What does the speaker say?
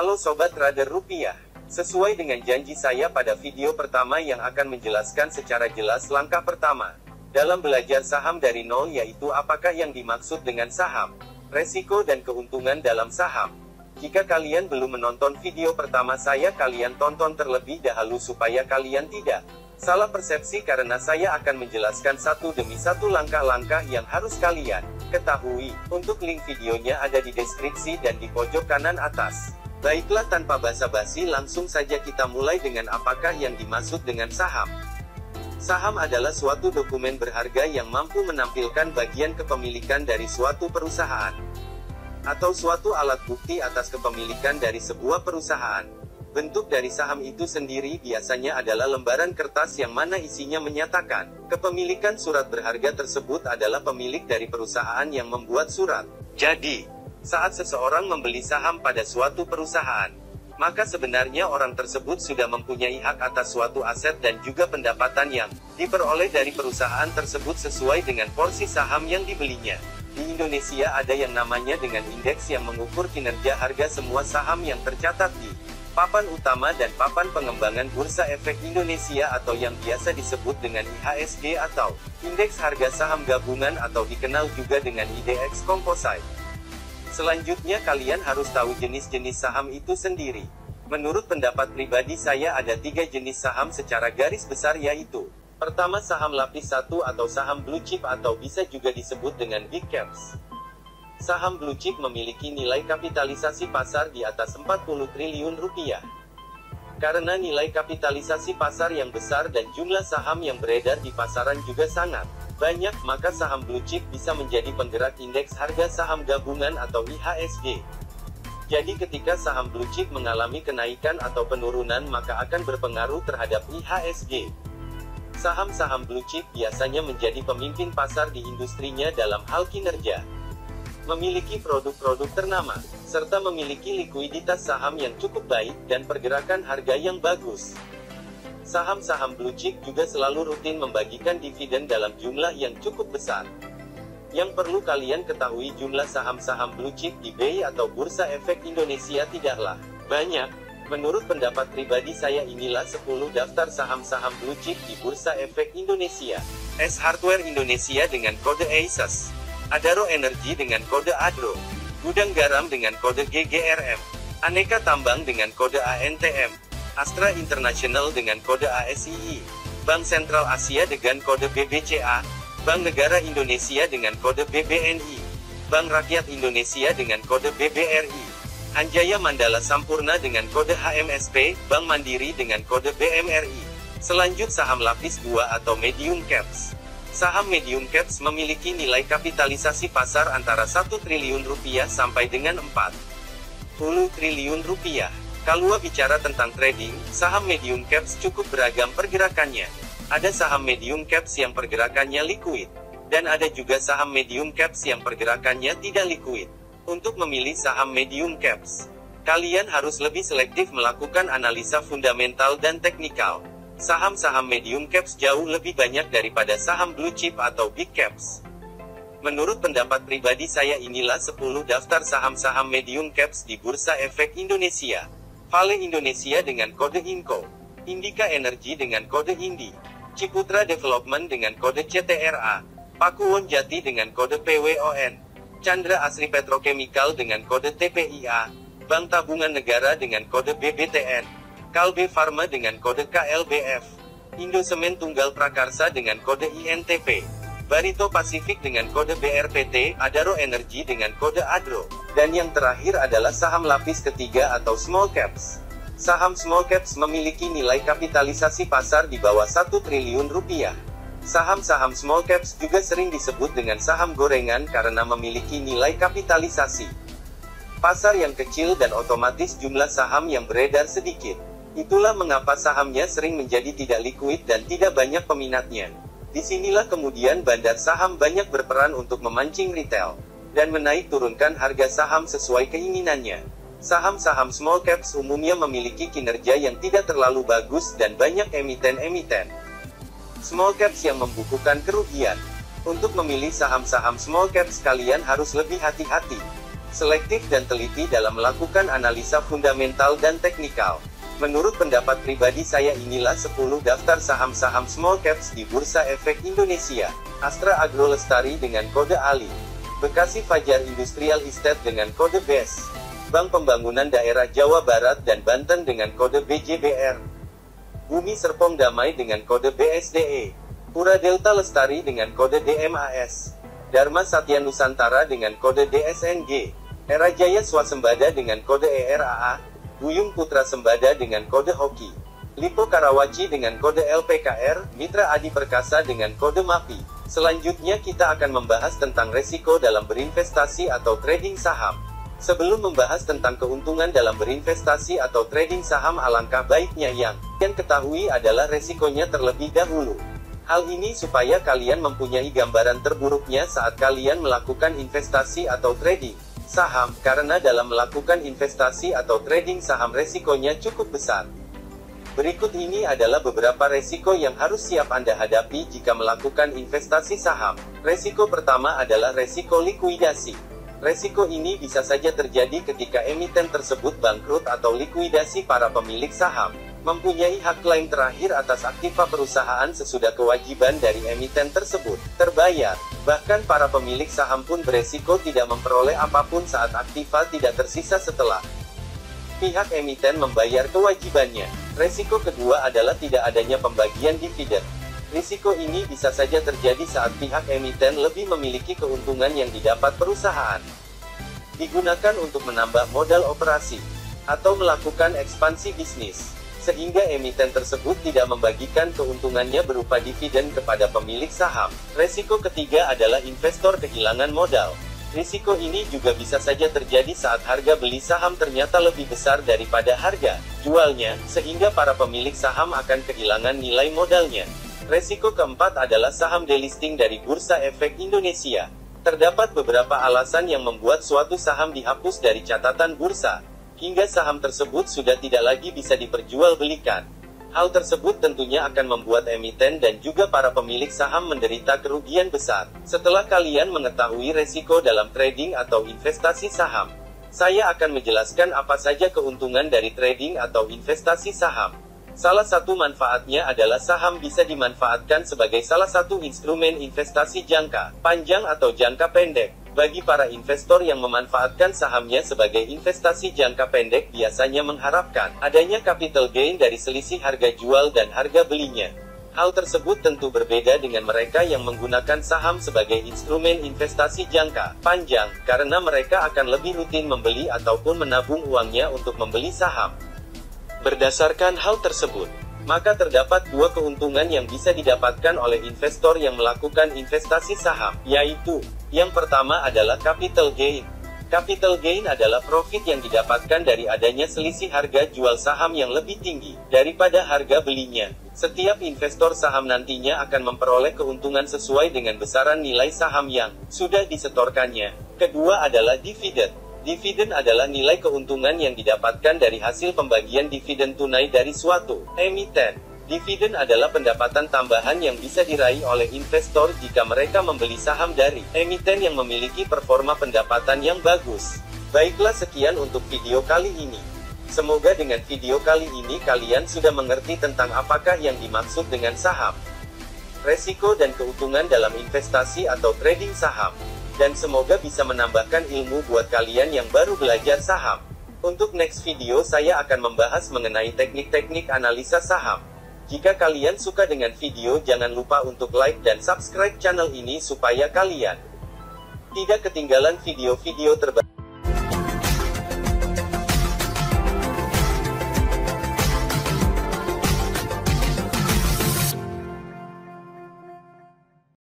Halo Sobat Trader Rupiah. Sesuai dengan janji saya pada video pertama yang akan menjelaskan secara jelas langkah pertama dalam belajar saham dari nol, yaitu apakah yang dimaksud dengan saham, resiko dan keuntungan dalam saham. Jika kalian belum menonton video pertama saya, kalian tonton terlebih dahulu supaya kalian tidak salah persepsi, karena saya akan menjelaskan satu demi satu langkah-langkah yang harus kalian ketahui. Untuk link videonya ada di deskripsi dan di pojok kanan atas. Baiklah, tanpa basa-basi langsung saja kita mulai dengan apakah yang dimaksud dengan saham. Saham adalah suatu dokumen berharga yang mampu menampilkan bagian kepemilikan dari suatu perusahaan, atau suatu alat bukti atas kepemilikan dari sebuah perusahaan. Bentuk dari saham itu sendiri biasanya adalah lembaran kertas yang mana isinya menyatakan kepemilikan surat berharga tersebut adalah pemilik dari perusahaan yang membuat surat. Jadi, saat seseorang membeli saham pada suatu perusahaan, maka sebenarnya orang tersebut sudah mempunyai hak atas suatu aset dan juga pendapatan yang diperoleh dari perusahaan tersebut sesuai dengan porsi saham yang dibelinya. Di Indonesia ada yang namanya dengan indeks yang mengukur kinerja harga semua saham yang tercatat di papan utama dan papan pengembangan Bursa Efek Indonesia, atau yang biasa disebut dengan IHSG atau Indeks Harga Saham Gabungan, atau dikenal juga dengan IDX Composite. Selanjutnya kalian harus tahu jenis-jenis saham itu sendiri. Menurut pendapat pribadi saya ada 3 jenis saham secara garis besar, yaitu: pertama, saham lapis 1 atau saham blue chip, atau bisa juga disebut dengan big caps. Saham blue chip memiliki nilai kapitalisasi pasar di atas 40 triliun rupiah. Karena nilai kapitalisasi pasar yang besar dan jumlah saham yang beredar di pasaran juga sangat banyak, maka saham blue chip bisa menjadi penggerak indeks harga saham gabungan atau IHSG. Jadi ketika saham blue chip mengalami kenaikan atau penurunan, maka akan berpengaruh terhadap IHSG. Saham-saham blue chip biasanya menjadi pemimpin pasar di industrinya dalam hal kinerja, memiliki produk-produk ternama, serta memiliki likuiditas saham yang cukup baik dan pergerakan harga yang bagus. Saham-saham blue chip juga selalu rutin membagikan dividen dalam jumlah yang cukup besar. Yang perlu kalian ketahui, jumlah saham-saham blue chip di BI atau Bursa Efek Indonesia tidaklah banyak. Menurut pendapat pribadi saya, inilah 10 daftar saham-saham blue chip di Bursa Efek Indonesia. S Hardware Indonesia dengan kode ASUS, Adaro Energy dengan kode ADRO, Gudang Garam dengan kode GGRM, Aneka Tambang dengan kode ANTM, Astra International dengan kode ASII, Bank Sentral Asia dengan kode BBCA, Bank Negara Indonesia dengan kode BBNI, Bank Rakyat Indonesia dengan kode BBRI, Anjaya Mandala Sampurna dengan kode HMSP, Bank Mandiri dengan kode BMRI. Selanjut, saham lapis 2 atau medium caps. Saham medium caps memiliki nilai kapitalisasi pasar antara 1 triliun rupiah sampai dengan 40 triliun rupiah. Kalau bicara tentang trading, saham medium caps cukup beragam pergerakannya. Ada saham medium caps yang pergerakannya liquid, dan ada juga saham medium caps yang pergerakannya tidak liquid. Untuk memilih saham medium caps, kalian harus lebih selektif melakukan analisa fundamental dan teknikal. Saham-saham medium caps jauh lebih banyak daripada saham blue chip atau big caps. Menurut pendapat pribadi saya, inilah 10 daftar saham-saham medium caps di Bursa Efek Indonesia. Vale Indonesia dengan kode INCO, Indika Energy dengan kode INDI, Ciputra Development dengan kode CTRA, Pakuwon Jati dengan kode PWON, Chandra Asri Petrochemical dengan kode TPIA, Bank Tabungan Negara dengan kode BBTN, Kalbe Pharma dengan kode KLBF, Indosemen Tunggal Prakarsa dengan kode INTP, Barito Pacific dengan kode BRPT, Adaro Energy dengan kode ADRO, dan yang terakhir adalah saham lapis ketiga atau small caps. Saham small caps memiliki nilai kapitalisasi pasar di bawah 1 triliun rupiah. Saham-saham small caps juga sering disebut dengan saham gorengan karena memiliki nilai kapitalisasi pasar yang kecil dan otomatis jumlah saham yang beredar sedikit. Itulah mengapa sahamnya sering menjadi tidak liquid dan tidak banyak peminatnya. Disinilah kemudian bandar saham banyak berperan untuk memancing retail dan menaik turunkan harga saham sesuai keinginannya. Saham-saham small caps umumnya memiliki kinerja yang tidak terlalu bagus dan banyak emiten-emiten small caps yang membukukan kerugian. Untuk memilih saham-saham small caps kalian harus lebih hati-hati. selektif dan teliti dalam melakukan analisa fundamental dan teknikal. Menurut pendapat pribadi saya, inilah 10 daftar saham-saham small caps di Bursa Efek Indonesia. Astra Agro Lestari dengan kode ALI. Bekasi Fajar Industrial Estate dengan kode BES. Bank Pembangunan Daerah Jawa Barat dan Banten dengan kode BJBR. Bumi Serpong Damai dengan kode BSDE. Pura Delta Lestari dengan kode DMAS. Dharma Satya Nusantara dengan kode DSNG. Era Jaya Swasembada dengan kode ERAA. Buyung Putra Sembada dengan kode HOKI. Lipo Karawaci dengan kode LPKR. Mitra Adi Perkasa dengan kode MAPI. Selanjutnya kita akan membahas tentang resiko dalam berinvestasi atau trading saham. Sebelum membahas tentang keuntungan dalam berinvestasi atau trading saham, alangkah baiknya yang kalian ketahui adalah resikonya terlebih dahulu. Hal ini supaya kalian mempunyai gambaran terburuknya saat kalian melakukan investasi atau trading saham, karena dalam melakukan investasi atau trading saham resikonya cukup besar. Berikut ini adalah beberapa resiko yang harus siap Anda hadapi jika melakukan investasi saham. Resiko pertama adalah resiko likuidasi. Resiko ini bisa saja terjadi ketika emiten tersebut bangkrut atau likuidasi. Para pemilik saham mempunyai hak klaim terakhir atas aktiva perusahaan sesudah kewajiban dari emiten tersebut terbayar. Bahkan para pemilik saham pun beresiko tidak memperoleh apapun saat aktiva tidak tersisa setelah pihak emiten membayar kewajibannya. Resiko kedua adalah tidak adanya pembagian dividen. Risiko ini bisa saja terjadi saat pihak emiten lebih memiliki keuntungan yang didapat perusahaan digunakan untuk menambah modal operasi atau melakukan ekspansi bisnis, sehingga emiten tersebut tidak membagikan keuntungannya berupa dividen kepada pemilik saham. Resiko ketiga adalah investor kehilangan modal. Risiko ini juga bisa saja terjadi saat harga beli saham ternyata lebih besar daripada harga jualnya, sehingga para pemilik saham akan kehilangan nilai modalnya. Resiko keempat adalah saham delisting dari Bursa Efek Indonesia. Terdapat beberapa alasan yang membuat suatu saham dihapus dari catatan bursa, hingga saham tersebut sudah tidak lagi bisa diperjualbelikan. Hal tersebut tentunya akan membuat emiten dan juga para pemilik saham menderita kerugian besar. Setelah kalian mengetahui resiko dalam trading atau investasi saham, saya akan menjelaskan apa saja keuntungan dari trading atau investasi saham. Salah satu manfaatnya adalah saham bisa dimanfaatkan sebagai salah satu instrumen investasi jangka panjang atau jangka pendek. Bagi para investor yang memanfaatkan sahamnya sebagai investasi jangka pendek biasanya mengharapkan adanya capital gain dari selisih harga jual dan harga belinya. Hal tersebut tentu berbeda dengan mereka yang menggunakan saham sebagai instrumen investasi jangka panjang, karena mereka akan lebih rutin membeli ataupun menabung uangnya untuk membeli saham. Berdasarkan hal tersebut, maka terdapat dua keuntungan yang bisa didapatkan oleh investor yang melakukan investasi saham, yaitu, yang pertama adalah capital gain. Capital gain adalah profit yang didapatkan dari adanya selisih harga jual saham yang lebih tinggi daripada harga belinya. Setiap investor saham nantinya akan memperoleh keuntungan sesuai dengan besaran nilai saham yang sudah disetorkannya. Kedua adalah dividen. Dividen adalah nilai keuntungan yang didapatkan dari hasil pembagian dividen tunai dari suatu emiten. Dividen adalah pendapatan tambahan yang bisa diraih oleh investor jika mereka membeli saham dari emiten yang memiliki performa pendapatan yang bagus. Baiklah, sekian untuk video kali ini. Semoga dengan video kali ini kalian sudah mengerti tentang apakah yang dimaksud dengan saham, resiko dan keuntungan dalam investasi atau trading saham. Dan semoga bisa menambahkan ilmu buat kalian yang baru belajar saham. Untuk next video saya akan membahas mengenai teknik-teknik analisa saham. Jika kalian suka dengan video, jangan lupa untuk like dan subscribe channel ini supaya kalian tidak ketinggalan video-video terbaru.